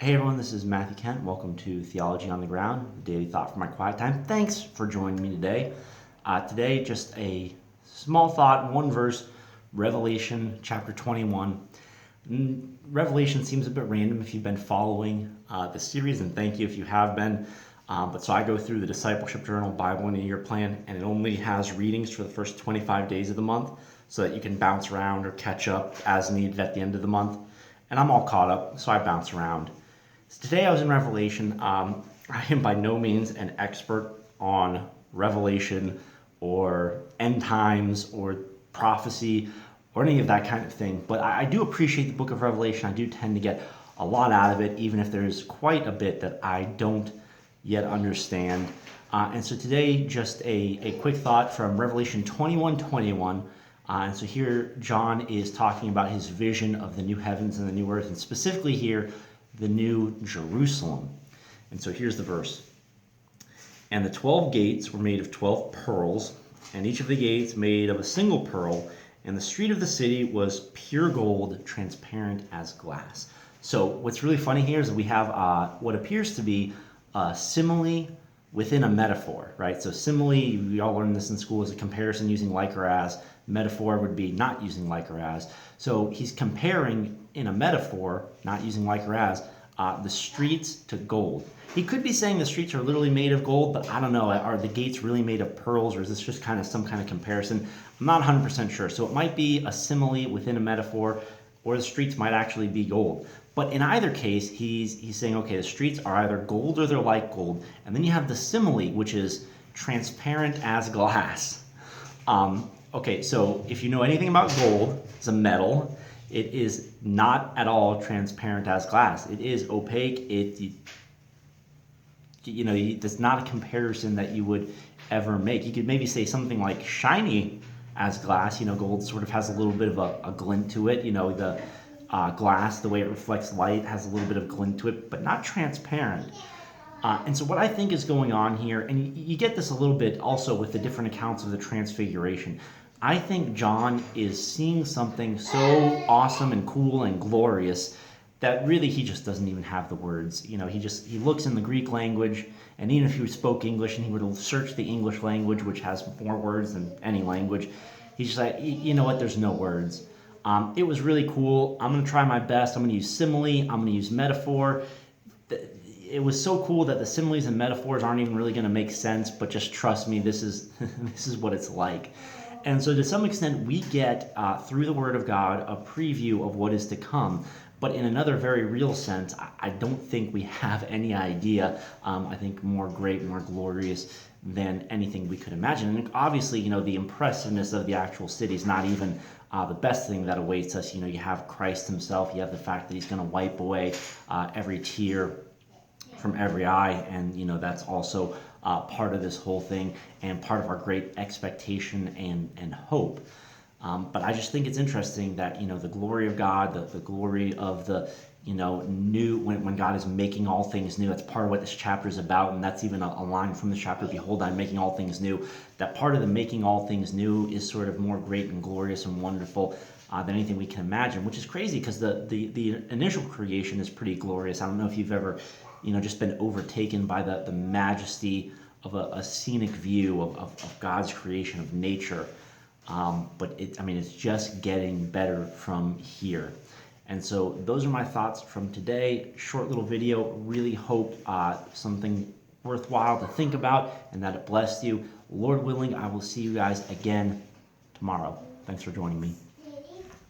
Hey everyone, this is Matthew Kent. Welcome to Theology on the Ground, the daily thought for my quiet time. Thanks for joining me today. Today, just a small thought, one verse, Revelation chapter 21. Revelation seems a bit random if you've been following the series, and thank you if you have been. But so I go through the Discipleship Journal Bible in a Year plan, and it only has readings for the first 25 days of the month so that you can bounce around or catch up as needed at the end of the month. And I'm all caught up, so I bounce around. So today I was in Revelation. I am by no means an expert on Revelation or end times or prophecy or any of that kind of thing, but I do appreciate the book of Revelation. I do tend to get a lot out of it, even if there's quite a bit that I don't yet understand. And so today, just a quick thought from Revelation 21:21. And so here John is talking about his vision of the new heavens and the new earth, and specifically here, the new Jerusalem. And so here's the verse. And the 12 gates were made of 12 pearls, and each of the gates made of a single pearl, and the street of the city was pure gold, transparent as glass. So what's really funny here is that we have what appears to be a simile within a metaphor, right? So simile, we all learned this in school, is a comparison using like or as. Metaphor would be not using like or as. So he's comparing in a metaphor, not using like or as, the streets to gold. He could be saying the streets are literally made of gold, but I don't know. Are the gates really made of pearls, or is this just kind of some kind of comparison? I'm not 100% sure. So it might be a simile within a metaphor, or the streets might actually be gold. But in either case, he's saying, okay, the streets are either gold or they're like gold. And then you have the simile, which is transparent as glass. Okay, so if you know anything about gold, it's a metal. It is not at all transparent as glass. It is opaque. It's not a comparison that you would ever make. You could maybe say something like shiny as glass. Gold sort of has a little bit of a glint to it. The glass, the way it reflects light, has a little bit of glint to it, but not transparent. And so what I think is going on here, and you get this a little bit also with the different accounts of the Transfiguration, I think John is seeing something so awesome and cool and glorious that really he just doesn't even have the words. He looks in the Greek language, and even if he spoke English and he would search the English language, which has more words than any language, he's just like, you know what, there's no words. It was really cool. I'm going to try my best. I'm going to use simile. I'm going to use metaphor. It was so cool that the similes and metaphors aren't even really going to make sense, but just trust me, this is this is what it's like. And so to some extent, we get, through the Word of God, a preview of what is to come. But in another very real sense, I don't think we have any idea. I think more great, more glorious than anything we could imagine. And obviously, the impressiveness of the actual city is not even the best thing that awaits us. You have Christ himself. You have the fact that he's going to wipe away every tear from every eye, and that's also part of this whole thing and part of our great expectation and hope. But I just think it's interesting that the glory of God, the glory of the new, when God is making all things new. That's part of what this chapter is about, and that's even a line from the chapter. Behold, I'm making all things new. That part of the making all things new is sort of more great and glorious and wonderful than anything we can imagine, which is crazy because the initial creation is pretty glorious. I don't know if you've ever just been overtaken by the majesty of a scenic view of God's creation, of nature. But it's just getting better from here. And so those are my thoughts from today. Short little video. Really hope something worthwhile to think about and that it blessed you. Lord willing, I will see you guys again tomorrow. Thanks for joining me.